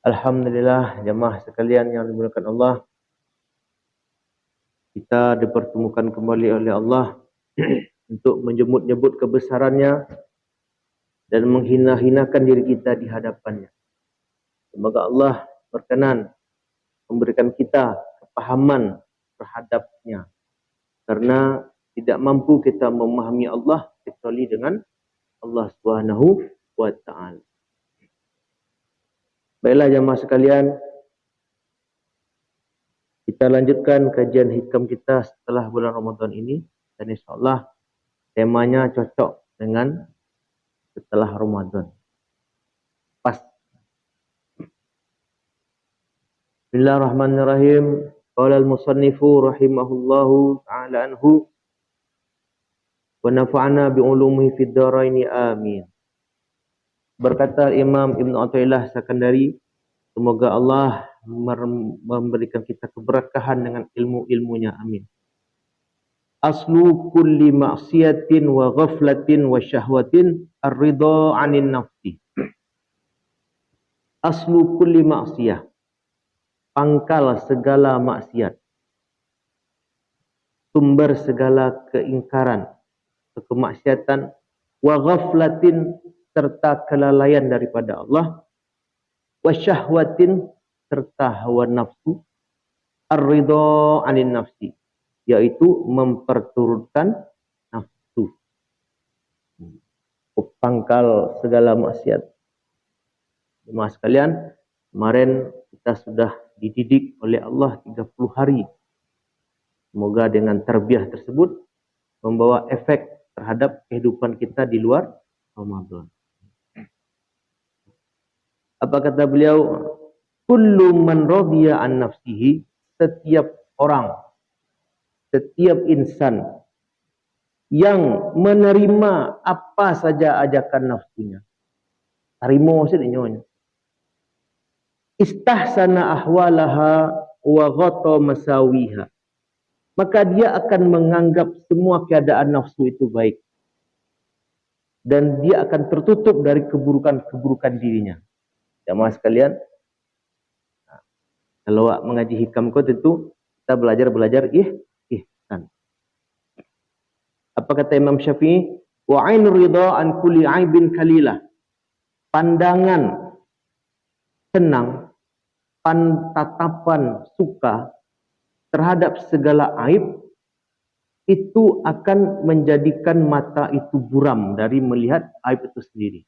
Alhamdulillah jemaah sekalian yang dimuliakan Allah, kita dipertemukan kembali oleh Allah untuk menyebut-nyebut kebesarannya dan menghina-hinakan diri kita di hadapannya. Semoga Allah berkenan memberikan kita kepahaman terhadapnya, karena tidak mampu kita memahami Allah kecuali dengan Allah Subhanahu wa Ta'ala. Baiklah jemaah sekalian, kita lanjutkan kajian hikam kita setelah bulan Ramadan ini, dan insyaAllah temanya cocok dengan setelah Ramadan. Pas. Bismillahirrahmanirrahim. Qala al-musannifu rahimahullahu ta'ala anhu wa nafa'ana bi'ulumihi fid dharaini amin. Berkata Imam Ibn Athaillah Sakandari, semoga Allah memberikan kita keberkahan dengan ilmu-ilmunya, amin. Aslu kulli ma'siyatin wa ghaflatin wa syahwatin ar-ridha 'anil nafsi. Aslu kulli ma'siyah, pangkal segala maksiat, sumber segala keingkaran, kemaksiatan, wa ghaflatin, serta kelalaian daripada Allah, wa syahwatin, serta hawa nafsu, ar-ridha 'anil nafsi, yaitu memperturutkan nafsu. Pangkal segala maksiat. Jemaah sekalian, kemarin kita sudah dididik oleh Allah 30 hari. Semoga dengan tarbiyah tersebut membawa efek terhadap kehidupan kita di luar Ramadan. Apa kata beliau? Kullu man radiya an nafsihi, setiap orang, setiap insan yang menerima apa saja ajakan nafsunya. Terima maksudnya. Istahsana ahwalaha wa ghata masawiha, maka dia akan menganggap semua keadaan nafsu itu baik, dan dia akan tertutup dari keburukan-keburukan dirinya. Jemaah sekalian, kalau mengaji hikam kau tentu kita belajar ihsan. Apa kata Imam Syafi'i? Wa 'ainur ridha an kulli 'aibin kalilah. Pandangan senang, tatapan suka terhadap segala aib itu akan menjadikan mata itu buram dari melihat aib itu sendiri.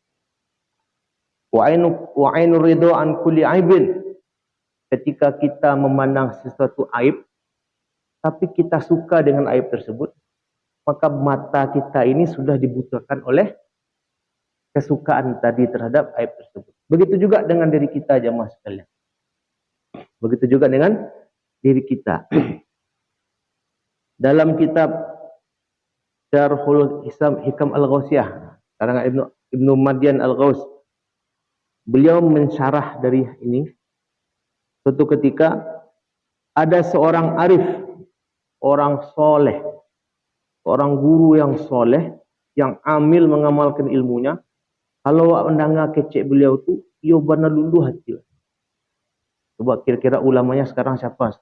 Wa 'ainur ridha an kulli 'aibin, ketika kita memandang sesuatu aib tapi kita suka dengan aib tersebut, maka mata kita ini sudah dibutakan oleh kesukaan tadi terhadap aib tersebut. Begitu juga dengan diri kita, jemaah sekalian. Begitu juga dengan diri kita. Dalam kitab Syarhul Hikam Al-Ghausiyah karangan Ibnu Madian Al-Ghaus, beliau mensyarah dari ini. Suatu ketika ada seorang arif, orang soleh, orang guru yang soleh, yang amil mengamalkan ilmunya. Kalau mendengar kecek beliau tu, ia benar luluh hati. Coba kira-kira ulamanya sekarang siapa?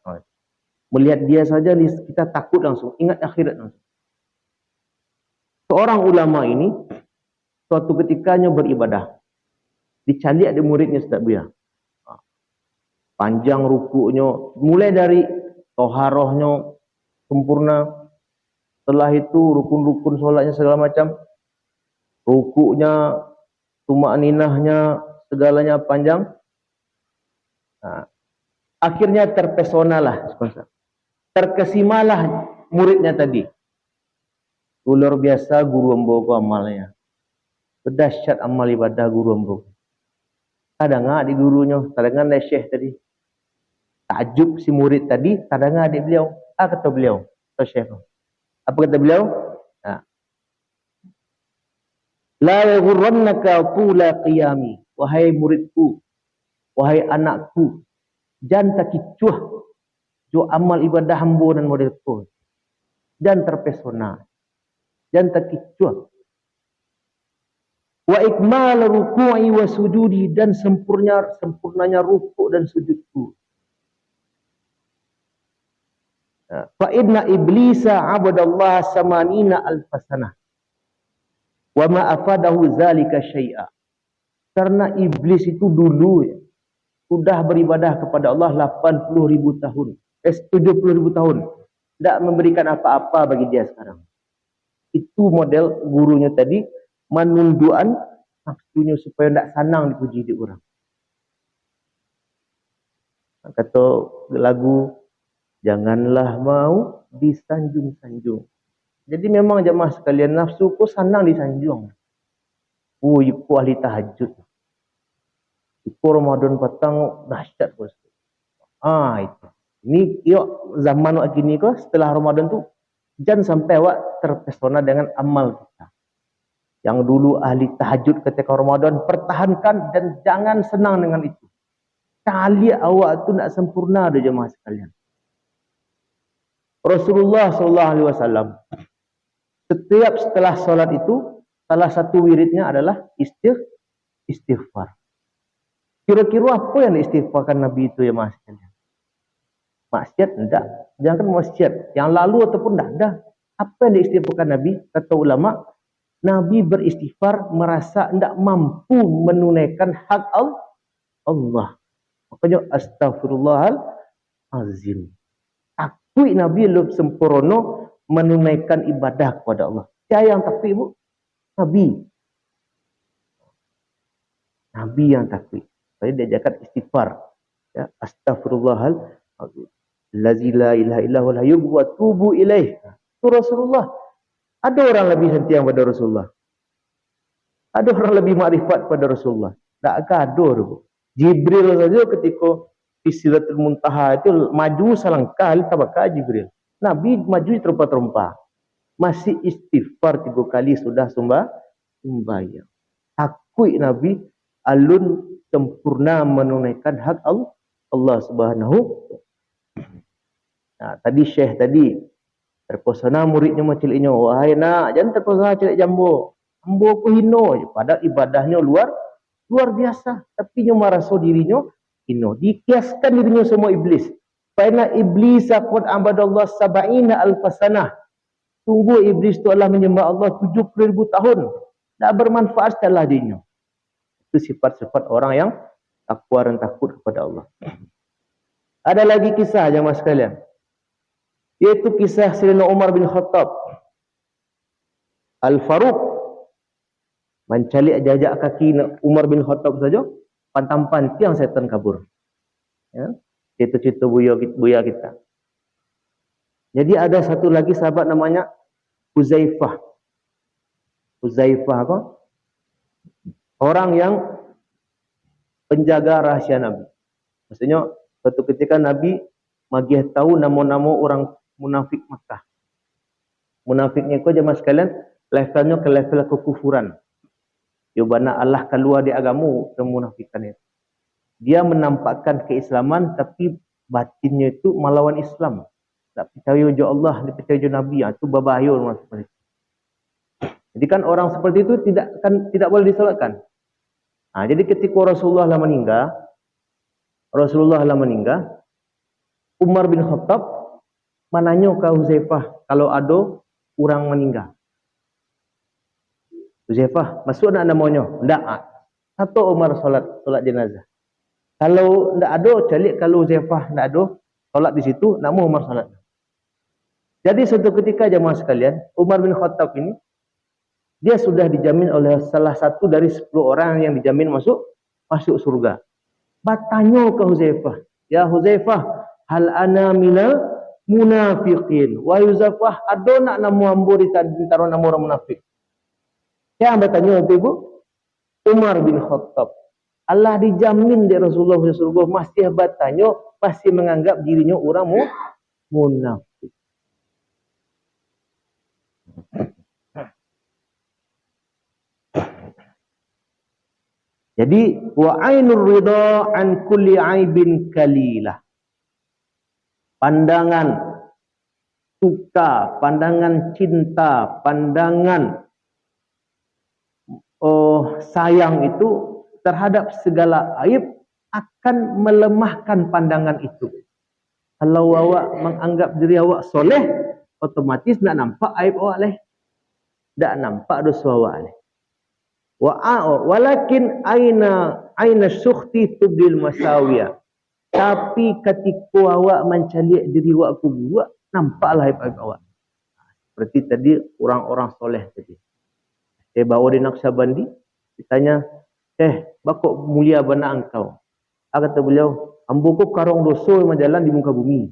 Melihat dia saja kita takut langsung, ingat akhirat langsung. Seorang ulama ini suatu ketikanya beribadah, dicalik ada muridnya Ustaz Buya. Panjang rukuknya, mulai dari toharohnya sempurna, setelah itu rukun-rukun solatnya segala macam, rukuknya, tumakninahnya, segalanya panjang. Akhirnya terpesonalah, terkesimalah muridnya tadi. Luar biasa guru ambo amalnya, berdahsyat amal ibadah guru ambo. Kadang adik gurunya, kadang syekh tadi. Takjub si murid tadi, kadang adik beliau. Kata beliau, atau syekh. Apa kata beliau? La yaghurrannaka tula qiyami, wahai muridku, wahai anakku, jangan terkecoh jo amal ibadah hamba dan modelku. Jangan terpesona, jangan terkecoh. Wa ikmal ruku'i wa sujudi, dan sempurnanya rukuk dan sujudku. Fa inna iblisa abadallah samanina alfasanah wa ma afadahu zalika syai'a. Karena iblis itu dulu sudah beribadah kepada Allah 80.000 tahun. 70.000 tahun. Tidak memberikan apa-apa bagi dia sekarang. Itu model gurunya tadi, menunduan nafsunya supaya tidak senang dipuji di orang. Kata lagu, janganlah mau disanjung-sanjung. Jadi memang jemaah sekalian, nafsu ku senang disanjung. Iku ahli tahajud. Iku Ramadan petang dahsyat bos. Itu. Ini yuk zaman wak gini kok setelah Ramadan tu jangan sampai awak terpesona dengan amal kita. Yang dulu ahli tahajud ketika Ramadan, pertahankan dan jangan senang dengan itu. Kali awak tu nak sempurna ada jemaah sekalian. Rasulullah SAW setiap setelah solat itu, salah satu wiridnya adalah istighfar. Kira-kira apa yang diistighfarkan Nabi itu ya mas? Maksiat enggak, jangan maksiat yang lalu ataupun enggak ada. Apa yang diistighfarkan Nabi? Kata ulama, Nabi beristighfar merasa enggak mampu menunaikan hak Allah. Makanya astaghfirullahalazim. Akui Nabi lebih sempurna menunaikan ibadah kepada Allah. Siapa yang takut ibu? Nabi yang takut. Jadi diajarkan istighfar. Ya, astaghfirullahalazim. Lazi la ilaha illa huwal hayyul wa tubu ilaih. Itu Rasulullah. Ada orang lebih setia pada Rasulullah. Ada orang lebih makrifat pada Rasulullah. Tak gaduh. Jibril saja ketika di Sidratul Muntaha itu maju selangkah tabaka Jibril. Nabi maju terompa-terompa. Masih istighfar 3 kali sudah sembahyang. Akui Nabi alun sempurna menunaikan hak Allah Subhanahu. Nah, tadi Syekh tadi terpesona muridnya maciliknya, wahai nak, jangan terpesona cilik jambu. Jambu aku hino, padahal ibadahnya luar biasa, tapi nyo merasa dirinya hino. Dikiaskan dirinya semua iblis. Faina iblis qad abadallah sab'ina alfasanah. Sungguh iblis itu adalah menyembah Allah 70.000 tahun. Tak bermanfaat sekali dirinya. Itu sifat-sifat orang yang takwa dan takut kepada Allah. Ada lagi kisah jemaah sekalian. Yaitu kisah Sayyidina Umar bin Khattab. Al-Faruq mencalik jajak kaki Umar bin Khattab saja, pantampan tiang setan kabur. Ya, itu cerita buya kita. Jadi ada satu lagi sahabat namanya Huzaifah. Huzaifah apa? Orang yang penjaga rahasia Nabi. Maksudnya suatu ketika Nabi magih tahu nama-nama orang munafik Makkah. Munafiknya itu jemaah sekalian, levelnya ke level kekufuran. Yobana Allah keluar di agamu kemunafikan itu. Dia menampakkan keislaman tapi batinnya itu melawan Islam. Tak percaya je Allah, dia percaya je Nabi, itu berbahaya orang seperti itu. Jadi kan orang seperti itu tidak boleh disolatkan. Jadi ketika Rasulullah meninggal, Umar bin Khattab menanya ke Huzaifah kalau ada orang meninggal. Huzaifah, masuk nak namanya? Tidak. Satu Umar solat jenazah. Kalau tidak ada, calik kalau Huzaifah tidak ada solat di situ, nak mau Umar solat. Jadi suatu ketika jemaah sekalian, Umar bin Khattab ini dia sudah dijamin oleh salah satu dari 10 orang yang dijamin masuk surga. Bertanya ke Huzaifah, ya Huzaifah, hal ana minal munafiqin. Wa Huzaifah, ada nak nama ambo di antara nama orang munafik? Saya bertanya itu ibu, Umar bin Khattab. Allah dijamin dari Rasulullah surga, masih bertanya, masih menganggap dirinya orang munafik. Jadi wa ainur ridha an kulli aibin kalilah. Pandangan suka, pandangan cinta, pandangan sayang itu terhadap segala aib akan melemahkan pandangan itu. Kalau awak menganggap diri awak soleh, otomatis tak nampak aib awak leh. Tak nampak dosa awak leh. Walakin aina sukhti tubdil masawiya. Tapi ketika awak mencaliak diri awak ke buruk, nampaklah aib-aib awak. Seperti tadi orang-orang soleh tadi. Saya bawa di Naqsyabandi, ditanya, bakok mulia bana engkau. Kata beliau, ambuku karung dosa yang berjalan di muka bumi.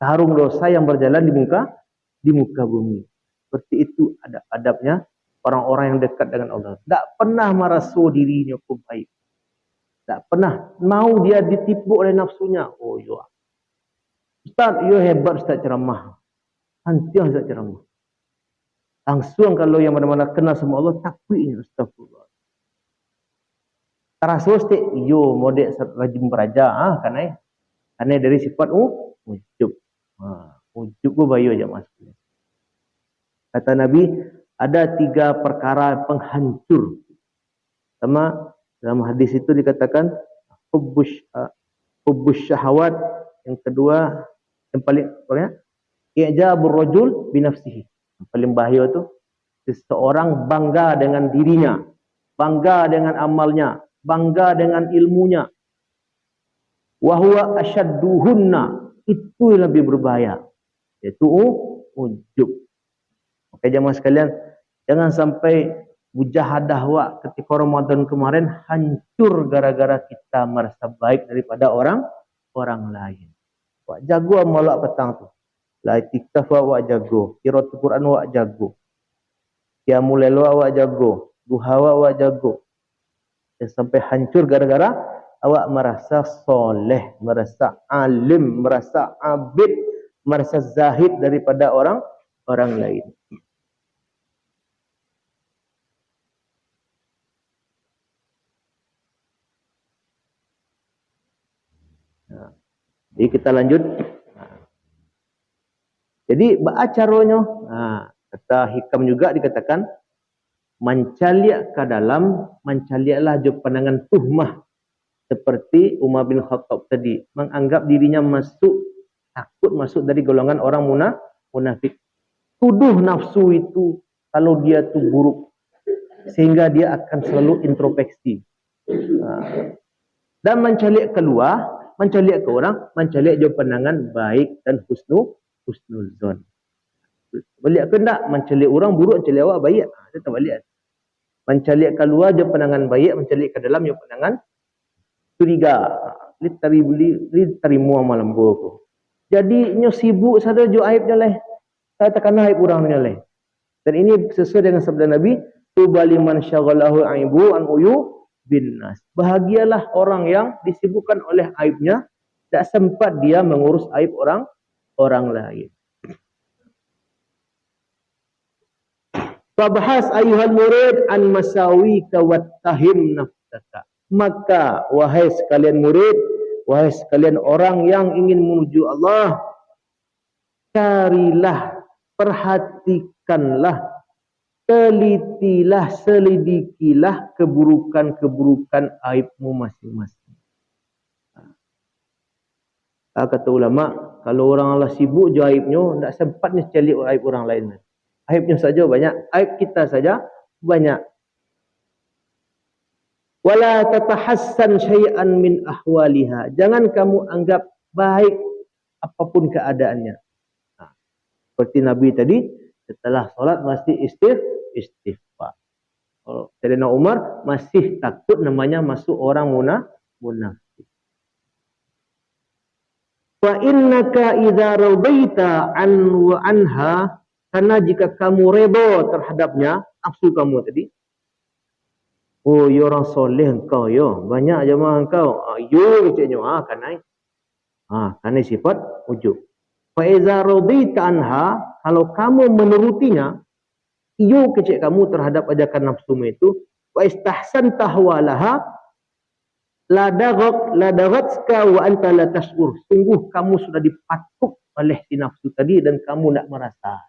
Karung dosa yang berjalan di muka bumi. Seperti itu ada adabnya orang-orang yang dekat dengan Allah. Tak pernah merasa dirinya baik. Tak pernah mau dia ditipu oleh nafsunya. Oh ya, Ustaz, you hebat Ustaz ceramah. Hantiang Ustaz ceramah. Langsung kalau yang mana-mana kenal sama Allah, takutnya astagfirullah. Terasa setiap yo model rajin beraja, karena dari sifat ujub. Ujub ku bayu aja mas. Kata Nabi, ada 3 perkara penghancur. Sama dalam hadis itu dikatakan hubbus syahwat, yang kedua yang paling i'jabur rajul bi nafsihi. Yang paling bahaya itu seseorang bangga dengan dirinya, bangga dengan amalnya, bangga dengan ilmunya. Wa huwa ashadduhunna, itu yang lebih berbahaya, yaitu ujub. Oke jemaah sekalian, jangan sampai mujahadah wak ketika Ramadan kemarin hancur gara-gara kita merasa baik daripada orang lain. Wak jago amal wak petang tu. La itikaf wak jago, qiraatul Quran wak jago. Qiyamul lail wak jago, duha wak jago. Dan sampai hancur gara-gara awak merasa soleh, merasa alim, merasa abid, merasa zahid daripada orang lain. Jadi kita lanjut. Jadi ba'acaranya, kata hikam juga dikatakan, mencaliak ke dalam, mencaliaklah je pandangan tuhmah. Seperti Umar bin Khattab tadi, menganggap dirinya takut masuk dari golongan orang munafik. Tuduh nafsu itu kalau dia tu buruk, sehingga dia akan selalu introspeksi. Dan mencaliak keluar, mencaliak ke orang, mencaliak je pandangan baik dan husnuzon. Balik ke tak? Mencaliak orang buruk, mencaliak awak baik. Dia tak balik. Mencaliak keluar je pandangan baik, mencaliak ke dalam je pandangan curiga. Litarimu malam buruk. Jadi nyo sibuk sada jo aib je leh. Katakan aib orang ni leh. Dan ini sesuai dengan sabda Nabi, tubali man syaghalahu aibu an uyu bin nas. Bahagialah orang yang disibukkan oleh aibnya, tak sempat dia mengurus aib orang lain. Fabhas ayuhal murid an masawika wattahim nafsaka. Maka wahai sekalian murid, wahai sekalian orang yang ingin menuju Allah, carilah, perhatikanlah, telitilah, selidikilah keburukan-keburukan aibmu masing-masing. Kata ulama, kalau orang Allah sibuk je aibnya, tak sempatnya cari aib orang lain. Aibnya saja banyak, aib kita saja banyak. Wala tatahassan syai'an min ahwaliha. Jangan kamu anggap baik apapun keadaannya. Seperti Nabi tadi, setelah solat masih istighfar. Sayyidina Umar masih takut namanya masuk orang munafik. Fa innaka idza radaita an wa anha, karena jika kamu reda terhadapnya, nafsu kamu tadi, oh ya orang soleh engkau ya, banyak jemaah engkau, yo keceknya, karena sifat ujub. Fa iza radita anha, kalau kamu menurutinya, iyo kecek kamu terhadap ajakan nafsumu itu, wa istahsan tahwalaha ladagatska wa anta la tash'ur. Sungguh kamu sudah dipatuk oleh si nafsu tadi dan kamu tidak merasa.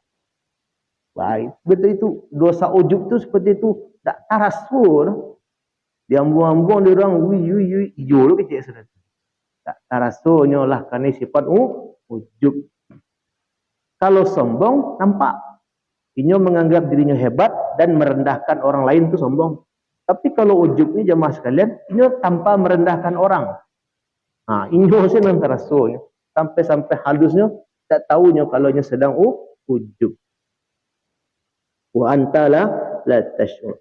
Baik, betul itu. Dosa ujub itu seperti itu. Tak tarasur. Dia ambung-ambung dia orang hijau lu kecil sudah. Tak tarasunya lah kerana sifat ujub. Kalau sombong nampak. Inyo menganggap dirinya hebat dan merendahkan orang lain itu sombong. Tapi kalau ujub ni jemaah sekalian, inyo tanpa merendahkan orang. Inyo sih memang tarasunya. Sampai halusnya tak tahunya kalau nya sedang ujub. Wa anta la tash'ur.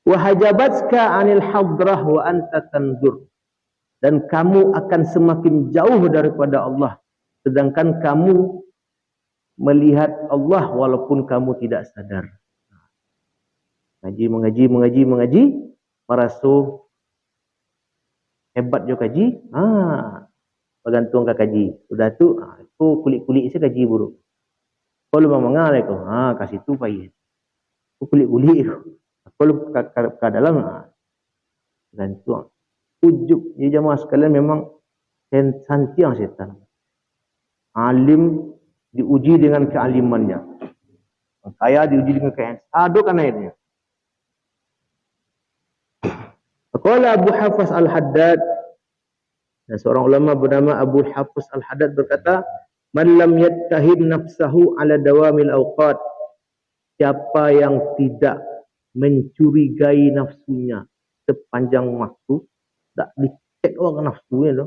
Wa hajabatka 'anil hadrah wa anta tanzur. Dan kamu akan semakin jauh daripada Allah sedangkan kamu melihat Allah walaupun kamu tidak sadar. Mengaji merasa hebat jo kaji. Bergantung ke kaji. Sudah tu aku kulit-kulit saya kaji buruk. Kalau mengal aku, kasih tu payah. Aku kulit-kulit aku. Kalau ke dalam gantung. Ujub ni jemaah sekalian memang santiang setan. Alim diuji dengan kealimannya. Kaya diuji dengan kekayaan. Aduk kan airnya. Qala Abu Hafs Al-Haddad, seorang ulama bernama Abu Hafs Al-Haddad berkata, "Man lam yattahid nafsahu ala dawamil awqat." Siapa yang tidak mencurigai nafsunya sepanjang waktu, tak dicek orang nafsunya tu,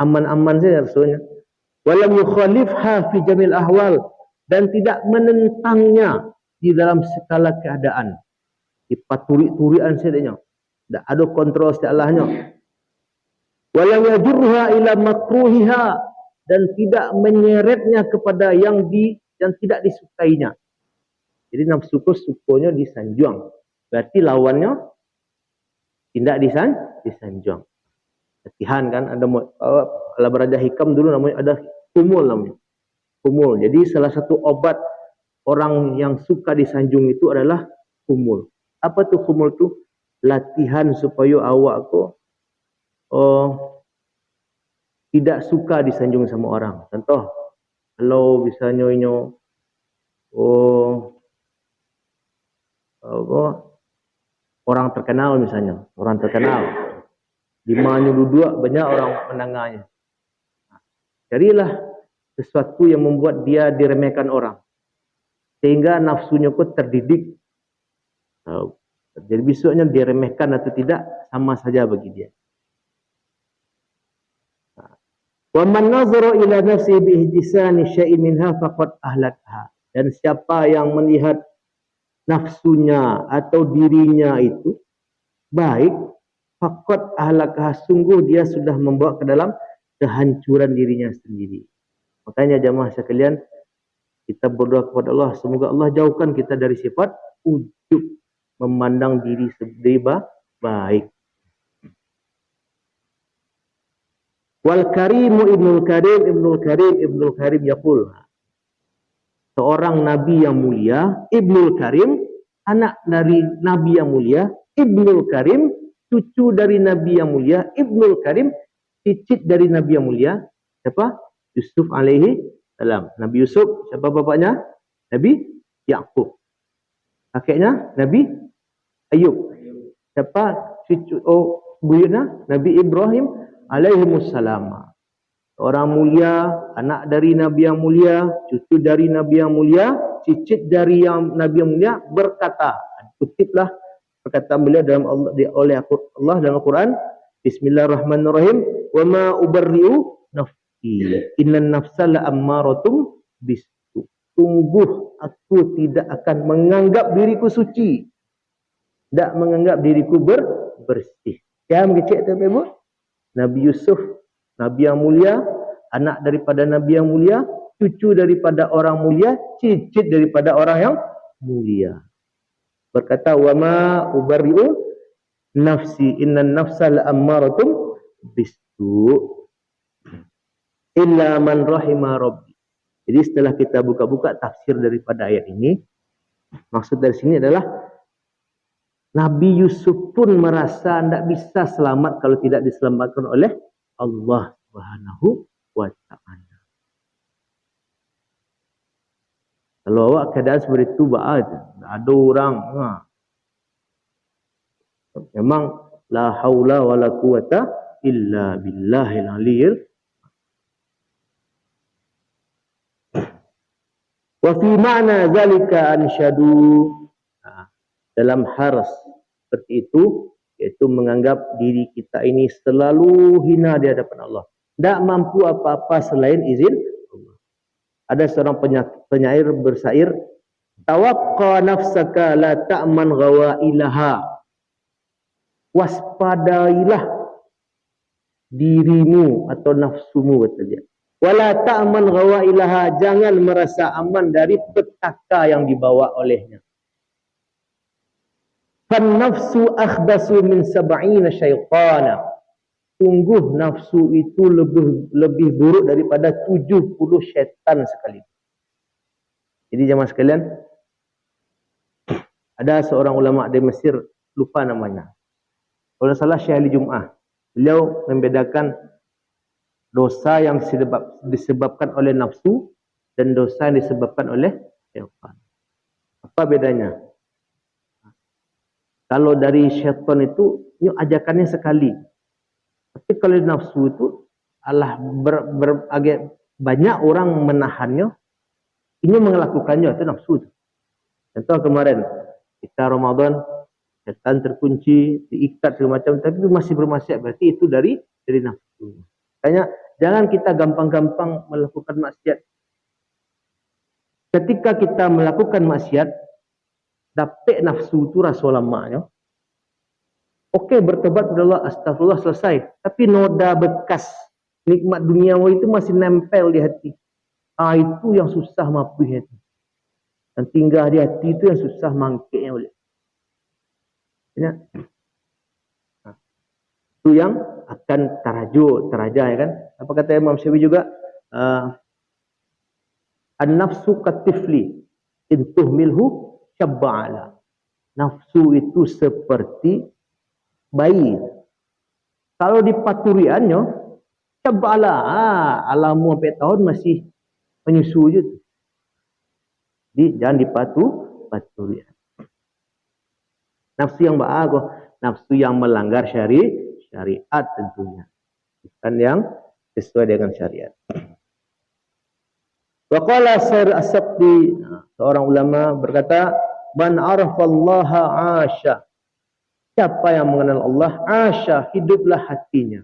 aman-aman saja rasanya. Walam yukhalifha fi jamil ahwal, dan tidak menentangnya di dalam segala keadaan. Dipaturi-turian saja. Tak ada kontrol setelahnya. Walam yajurha ila makruhiha, dan tidak menyeretnya kepada yang tidak disukainya. Jadi nafsu sukanya disanjung. Berarti lawannya tidak disanjung. Latihan kan ada kalau beraja hikam dulu namanya ada kumul namanya. Kumul. Jadi salah satu obat orang yang suka disanjung itu adalah kumul. Apa tu kumul tu? Latihan supaya awak tu tidak suka disanjung sama orang. Contoh, kalau misalnya orang terkenal misalnya, di mana duduk banyak orang mendengarnya. Carilah sesuatu yang membuat dia diremehkan orang, sehingga nafsunya pun terdidik. Jadi besoknya diremehkan atau tidak sama saja bagi dia. Wa man nazara ila nafsi bi ihtisani syai'in minha faqad ahlakha. Dan siapa yang melihat nafsunya atau dirinya itu baik, faqad ahlakha, sungguh dia sudah membawa ke dalam kehancuran dirinya sendiri. Makanya jemaah sekalian, kita berdoa kepada Allah, semoga Allah jauhkan kita dari sifat ujub, memandang diri sendiri baik. Wal Karimu Ibnul Karim yaqul, seorang nabi yang mulia, Ibnul Karim, anak dari nabi yang mulia, Ibnul Karim, cucu dari nabi yang mulia, Ibnul Karim, cicit dari nabi yang mulia. Siapa? Yusuf alaihi salam. Nabi Yusuf, siapa bapaknya? Nabi Yaqub. Kakeknya Nabi Ayub. Siapa cucu buyutnya? Nabi Ibrahim alaihimussalam. Orang mulia, anak dari Nabi yang mulia, cucu dari Nabi yang mulia, cicit dari Nabi yang mulia berkata, kutiplah perkataan beliau oleh Allah dalam Al-Quran, Bismillahirrahmanirrahim, wa ma ubarri'u nafsi, innan nafsa la'ammaratum bisu. Sungguh aku tidak akan menganggap diriku suci, tidak menganggap diriku bersih. Yang kecil tu Ibu, Nabi Yusuf, Nabi yang mulia, anak daripada Nabi yang mulia, cucu daripada orang mulia, cicit daripada orang yang mulia. Berkata, wa ma ubarri'u nafsi, innan nafsa la'ammaratum bisu illa man rahima rabbi. Jadi setelah kita buka-buka tafsir daripada ayat ini, maksud dari sini adalah Nabi Yusuf pun merasa tidak bisa selamat kalau tidak diselamatkan oleh Allah Subhanahu wa ta'ala. Kalau awak keadaan seperti itu, ada orang. Memang la haula wala quwata illa billahil aliyil. Wa fi ma'na zalika ansyadu. Dalam hal seperti itu, yaitu menganggap diri kita ini selalu hina di hadapan Allah. Tak mampu apa-apa selain izin Allah. Ada seorang penyair bersair, tawaqqa nafsaka la ta'man ghawailaha. Waspadailah dirimu atau nafsumu, kata dia. Wala ta'man ghawailaha, jangan merasa aman dari petaka yang dibawa olehnya. Fan nafsu akhbasu min sab'ina syaitana. Sungguh nafsu itu lebih buruk daripada 70 syaitan sekali. Jadi jemaah sekalian, ada seorang ulama di Mesir, lupa namanya. Kalau salah Syekh Ali Jum'ah. Beliau membedakan dosa yang disebabkan oleh nafsu dan dosa yang disebabkan oleh syaitan. Apa bedanya? Kalau dari syaitan itu, ajakannya sekali. Tapi kalau nafsu itu, agak banyak orang menahannya, ini melakukannya, itu nafsu itu. Contoh kemarin, kita Ramadan, syaitan terkunci, diikat segala macam, tapi masih bermaksiat, berarti itu dari nafsu. Makanya, jangan kita gampang-gampang melakukan maksiat. Ketika kita melakukan maksiat, dapat nafsu itu rasa lamanya. Okey, bertobat kepada Allah, astagfirullah, selesai. Tapi noda bekas nikmat duniawi itu masih nempel di hati. Itu yang susah maafkan hati. Dan tinggal di hati itu yang susah mangkiknya boleh. Ya. Itu yang akan teraja, ya kan? Apa kata Imam Syafi'i juga? An-nafsu katifli intuh milhu syabba'ala. Nafsu itu seperti bayi. Kalau dipaturiannya, syabba'ala. Alamu sampai tahun masih menyusu je. Jadi jangan dipaturian. Nafsu yang bagus, nafsu yang melanggar syariat tentunya. Bukan yang sesuai dengan syariat. Wa qala Sir As-Sabti, seorang ulama berkata, man arafallaha 'asha. Siapa yang mengenal Allah, 'asha, hiduplah hatinya.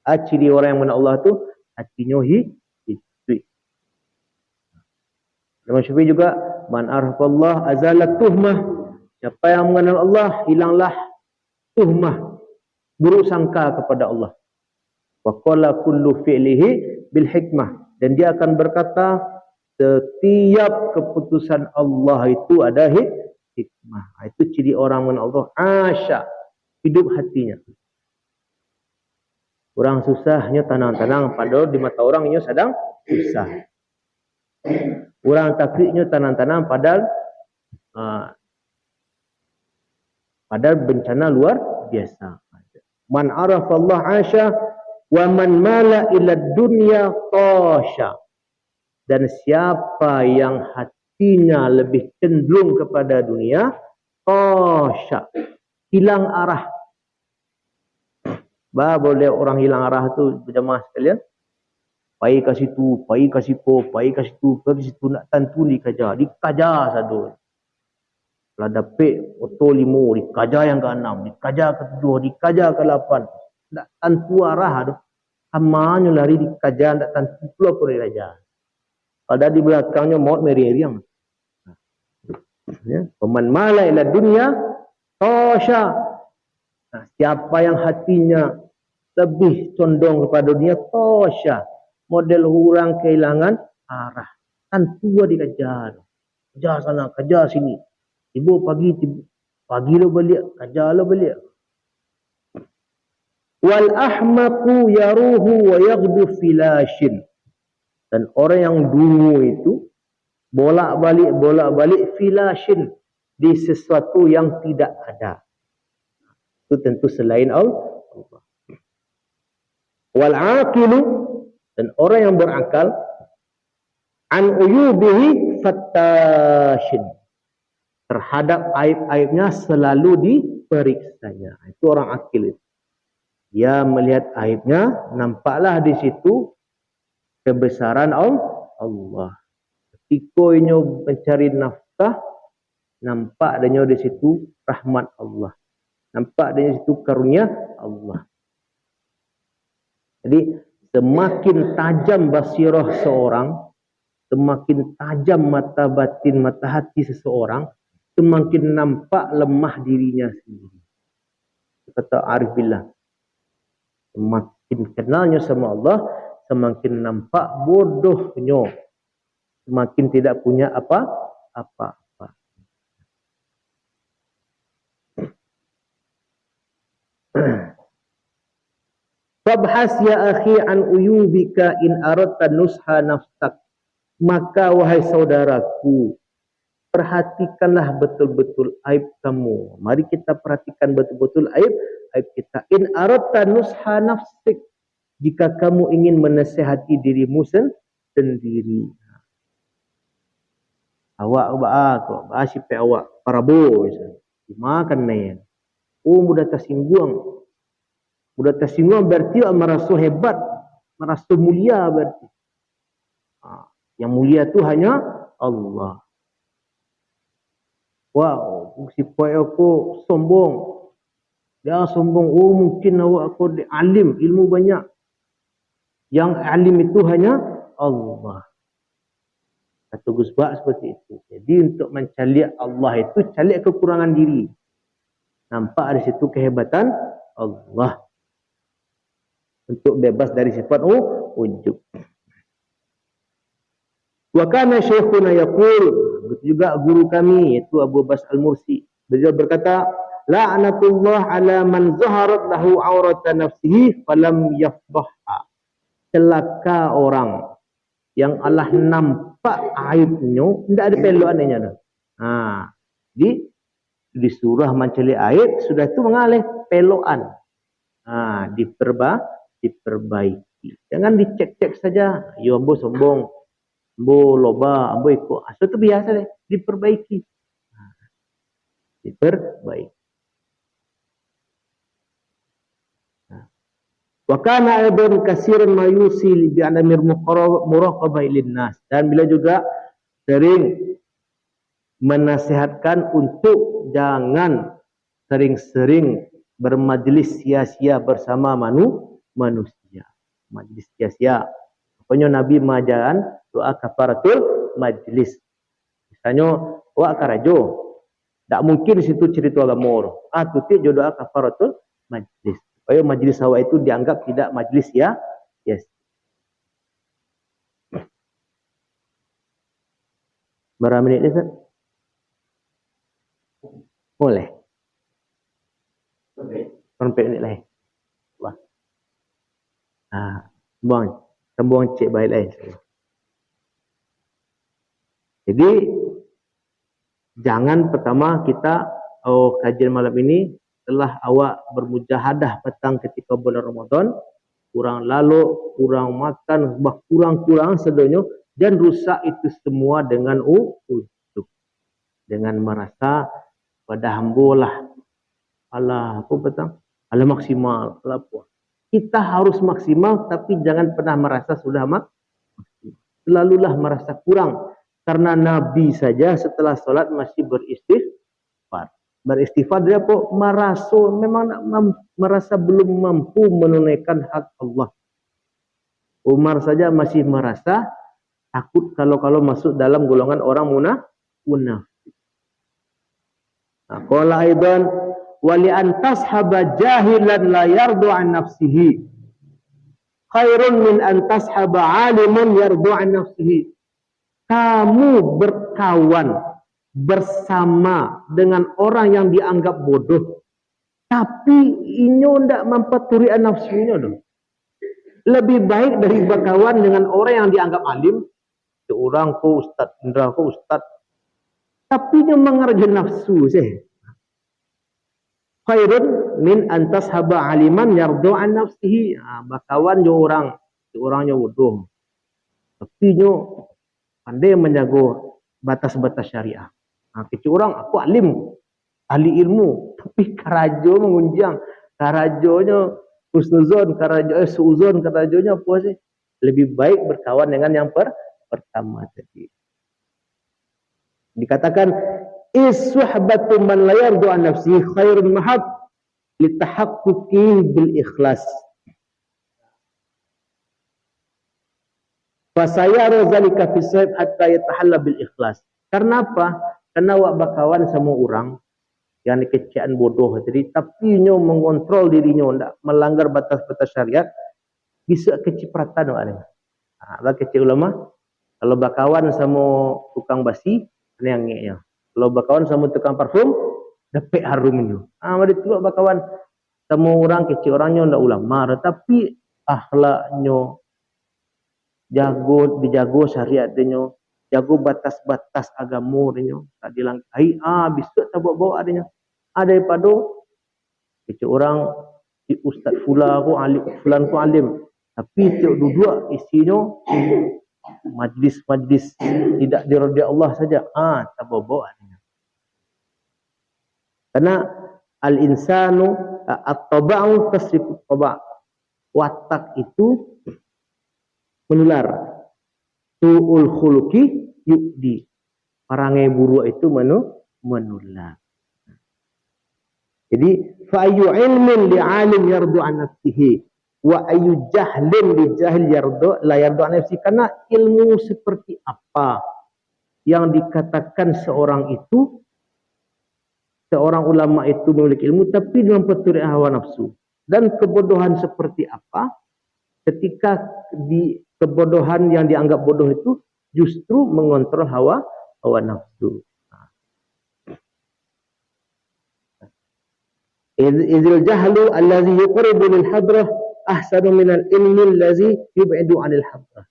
Ciri orang yang mengenal Allah itu hatinya hidup. Imam Syafi'i juga, man arafallah azalat tuhmah. Siapa yang mengenal Allah, hilanglah tuhmah, buruk sangka kepada Allah. Wa qala kullu fi'lihi bil hikmah. Dan dia akan berkata, setiap keputusan Allah itu ada hikmah. Itu ciri orang mengenal Allah. Asya, hidup hatinya. Orang susahnya tenang-tenang, padahal di mata orangnya sedang susah. Orang takriknya tenang-tenang, padahal bencana luar biasa. Man arafa Allah asya, wa man mala ila dunya tasha. Dan siapa yang hatinya lebih cenderung kepada dunia, tasha, hilang arah. Boleh orang hilang arah tu berjamaah sekalian. Pai ke situ, pai ke situ, pai ke situ, nak tentu dikajar satu. Kalau dapat oto 5, dikajar yang ke-6, dikajar ke-7, dikajar ke-8. Tak tentu arah tu. Hamanya lari dikajar, tak tentu pula pun dikajar. Kalau di belakangnya maut meriang. Ya, peman mala ila dunia tasha. Siapa yang hatinya lebih condong kepada dunia, tasha, model orang kehilangan arah. Tentu dikajar. Kejar sana, kejar sini. Ibu pagi lo balik, kejar lo balik. Wal ahmaqu yaruhu wa yaghdu filashin. Dan orang yang dungu itu bolak-balik filashin di sesuatu yang tidak ada. Itu tentu selain Allah. Wal aqilu, dan orang yang berakal, an uyubihi fattashin. Terhadap aib-aibnya selalu diperiksanya. Itu orang akil itu. Dia melihat aibnya, nampaklah di situ kebesaran Allah. Ketika dia mencari nafkah, nampak adanya di situ rahmat Allah. Nampak adanya di situ karunia Allah. Jadi semakin tajam basirah seorang, semakin tajam mata batin, mata hati seseorang, semakin nampak lemah dirinya sendiri. Kata Arif Billah, semakin kenalnya sama Allah, semakin nampak bodohnya, semakin tidak punya apa-apa. Fabhas ya akhi an uyubika in aradta nusha nafsak. Maka wahai saudaraku, perhatikanlah betul-betul aib kamu. Mari kita perhatikan betul-betul aib kita. In aradta nusha nafsik. Jika kamu ingin menasihati dirimu sendiri. Awak siapa awak parabo makan naik. Oh mudah tersinggung. Mudah tersinggung berarti merasa hebat, merasa mulia berarti. Yang mulia tu hanya Allah. Wow, si pai aku sombong. Dia sombong, oh mungkin awak aku alim, ilmu banyak. Yang alim itu hanya Allah. Kata Gus Bak seperti itu. Jadi untuk mencari Allah itu cari kekurangan diri. Nampak di situ kehebatan Allah. Untuk bebas dari sifat ujub. Wa kana syekhuna yaqul, begitu juga guru kami yaitu Abu Bas Al-Mursi. Beliau berkata, la'natullah ala man zaharat lahu aurata nafsihi falam yafdahha. Celaka orang yang Allah nampak aibnya, tidak ada peluannya dah. Di surah mencari aib sudah itu mengalih peluan. Diperbaiki. Jangan dicek-cek saja. Yo ambo sombong. Ambo loba, ambo ikut. Itu biasa deh, diperbaiki. Diperbaiki. Wa kana aidan katsiran ma yusil bi anamir muraqabah linnas. Dan bila juga sering menasihatkan untuk jangan sering-sering bermajlis sia-sia bersama manusia. Majlis sia-sia. Pokoknya Nabi mengajarkan doa kafaratul majlis. Misalnya, doa karajo. Tak mungkin di situ cerita agama. Tutik jo doa kafaratul majlis. Supaya majlis awak itu dianggap tidak majlis ya. Yes. Berapa minit ni, Ustaz? Boleh. Sampai minit lah. Wah. Sambung cek baik lain. Jadi jangan pertama kita kajian malam ini setelah awak bermujahadah petang ketika bulan Ramadan, kurang lalu, kurang makan, kurang sedonya dan rusak itu semua dengan ujub, dengan merasa pada hambulah Allah apa petang, Allah maksimal, Allah puas. Kita harus maksimal, tapi jangan pernah merasa sudah maksimal. Selalulah merasa kurang. Karena Nabi saja setelah sholat masih beristighfar. Beristighfar dia apa? Merasa belum mampu menunaikan hak Allah. Umar saja masih merasa takut kalau masuk dalam golongan orang munafik. Qala aidan wali an tashaba jahilan la yardu an nafsihi khairun min an tashaba alimun yardu an nafsihi. Kamu berkawan bersama dengan orang yang dianggap bodoh tapi inyo ndak mempaturi nafsunya dong. Lebih baik dari berkawan dengan orang yang dianggap alim, seorang ko ustaz, indra ko ustaz, tapi dia mengerja nafsu sih. Khairun min antas haba aliman yardu an nafsihi. Berkawan jo orangnya bodoh. Tapi nyo pandai menjaga batas-batas syariah. Kecil orang, aku alim, ahli ilmu, tapi karajo mengunjang, karajonya husnuzon, suuzon, karajonya apa sih? Lebih baik berkawan dengan yang pertama tadi. Dikatakan is-suhbatu man la yardu an nafsihi khairun mahab litahaqquqi bil ikhlas. Fasayara zalika fi sahib hatta yatahalla bil ikhlas. Karena apa? Karena awak berkawan sama orang yang kecil bodoh tadi, tapi nyo mengontrol dirinya, tidak melanggar batas-batas syariat, bisa kecipratan awak ni. Kecil ulama, kalau berkawan sama tukang basi, neangnya. Kalau berkawan sama tukang parfum, dapat harumnya. Mari tu berkawan sama orang kecil, orangnya tidak ulama, tapi akhlaknya dijago syariat dia, jago batas-batas agama dia, tak dilangkahi. Bisa tak bawa dia. Daripada kecil orang ustaz fulan ko alim, fulan ko alim, tapi tiap duduk isinya majlis-majlis tidak diridai Allah saja. Tak bawa dia. Karena al-insanu at-taba'u tasrifu at-taba'. Watak itu menular. Su'ul khuluqi yu'di. Perangai buruk itu menular. Jadi fa ayu ilmin li alim yardu an nafsihi wa ayu jahlin li jahil la yardu an nafsihi. Karena ilmu seperti apa yang dikatakan seorang ulama itu memiliki ilmu tapi dengan petunjuk hawa nafsu, dan kebodohan seperti apa ketika kebodohan yang dianggap bodoh itu justru mengontrol hawa nafsu. Izil jahlu allazi yuqribu lil hadrah ahsanu minal ilmi allazi yub'idu anil hadrah.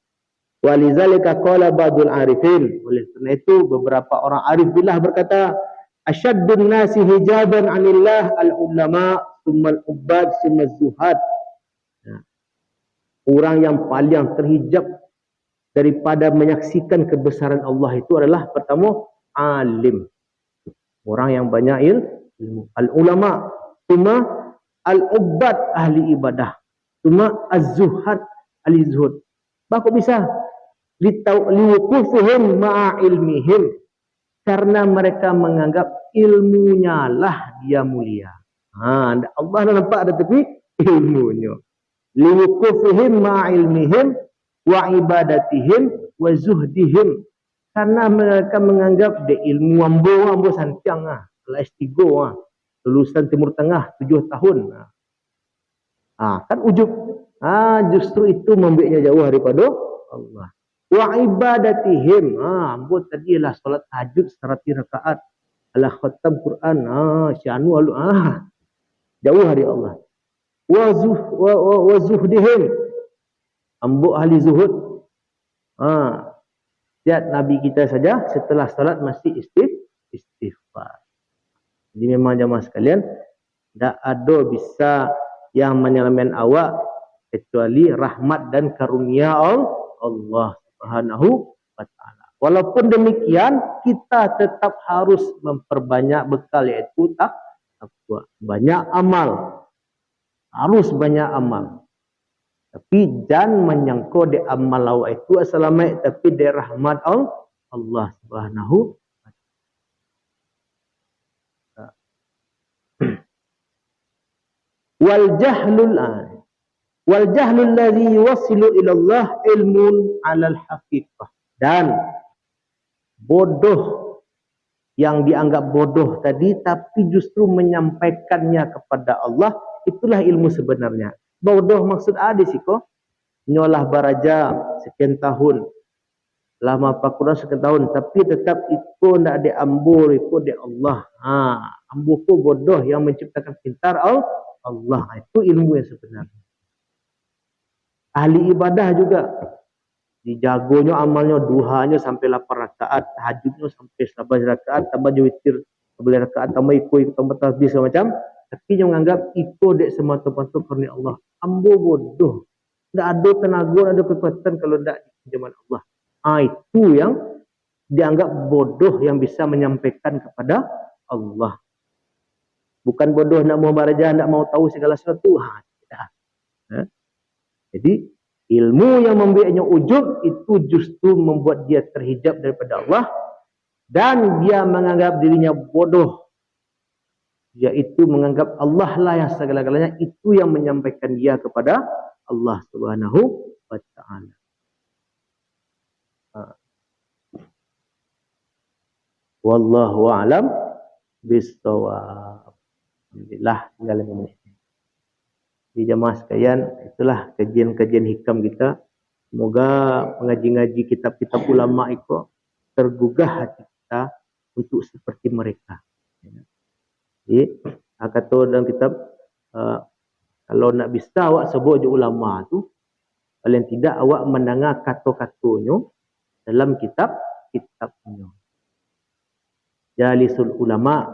Walizalika qala ba'dul arifin. Oleh karena itu beberapa orang arif billah berkata, asyaddun nasi hijaban anillah al-ulama summa al-ubbad summa az-zuhad. Orang yang paling terhijab daripada menyaksikan kebesaran Allah itu adalah pertama alim. Orang yang banyak ilmu. Al-ulama, cuma al-ubbad ahli ibadah, cuma az-zuhad ahli zuhud. Bapak bisa liwuqufihim ma'a ilmihim, karena mereka menganggap ilmunya lah dia mulia. Allah dah nampak ada tapi ilmunya. Liwuqufihim ma'a ilmihim wa ibadatihim wa zuhdihim, karena mereka menganggap dia ilmu ambo santiang lah S3 lulusan Timur Tengah 7 tahun. Kan ujub. Justru itu membuatnya jauh daripada Allah. Wa ibadatihim, ambo tadi lah salat tahajud 100 rakaat, ala khatam Quran, syanu alu, jauh dari Allah. Wa zuhdihim, ambo ahli zuhud. Lihat Nabi kita saja setelah salat masih istighfar. Jadi memang jemaah sekalian, tak ada bisa yang menyelamatkan awak kecuali rahmat dan karunia Allah Subhanahu wa taala. Walaupun demikian, kita tetap harus memperbanyak bekal, yaitu takwa. Banyak amal. Harus banyak amal. Tapi jangan menyangka di amal awak itu assalamualaikum, tapi di rahmat Allah Subhanahu. Wal jahlul ladzi yuwassilu ila Allah ilmun 'alal haqiqah. Dan bodoh yang dianggap bodoh tadi tapi justru menyampaikannya kepada Allah, itulah ilmu sebenarnya. Bodoh maksud siko nyolah baraja sekian tahun, lama pakuran sekian tahun, tapi tetap itu ndak ada ambur, itu di Allah. Ambu ku bodoh yang menciptakan pintar Allah. Itu ilmu yang sebenarnya. Ahli ibadah juga dijagonya amalnya, duhanya sampai 8 rakaat, tahajudnya sampai 11 rakaat, tambah witir 11 rakaat, tambah ikut tambah tasbih semacam, tapi yang menganggap ikut dek semata-mata karena Allah. Ambo bodoh. Tidak ada tenaga, tidak ada kekuatan kalau tidak di pinjaman Allah. Itu yang dianggap bodoh yang bisa menyampaikan kepada Allah. Bukan bodoh nak mau belajar, nak mau tahu segala sesuatu. Tidak. Jadi ilmu yang membuatnya ujub itu justru membuat dia terhijab daripada Allah dan dia menganggap dirinya bodoh. Yaitu menganggap Allah lah yang segala-galanya, itu yang menyampaikan dia kepada Allah Subhanahu wa taala. Wallahu a'lam bissawab. Alhamdulillah tinggal 5 menit. Di jemaah sekalian, itulah kajian-kajian hikam kita. Semoga mengaji-ngaji kitab-kitab ulama itu tergugah hati kita untuk seperti mereka. Jadi, kata dalam kitab, kalau nak bisa awak sebut je ulama tu, paling tidak awak mendengar kata-katanya dalam kitab-kitabnya. Jalisul ulama,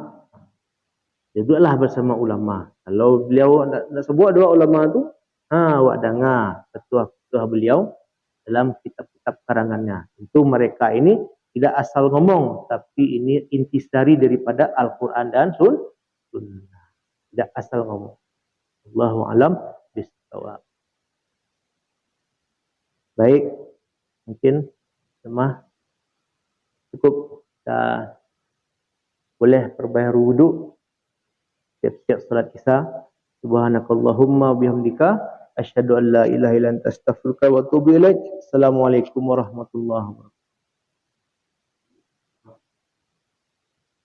duduklah bersama ulama. Kalau beliau nak sebut dua ulama tu, awak dengar ketua-ketua beliau dalam kitab-kitab karangannya. Tentu mereka ini tidak asal ngomong, tapi ini intisari daripada Al-Quran dan Sunnah. Tidak asal ngomong. Allahu a'lam bissawab. Baik, mungkin semua cukup. Kita boleh perbaharui wudu siap-siap salat isya. Subhanakallahumma bihamdika asyhadu an la ilaha illa anta astaghfiruka wa atubu ilaik. Assalamualaikum warahmatullahi wabarakatuh.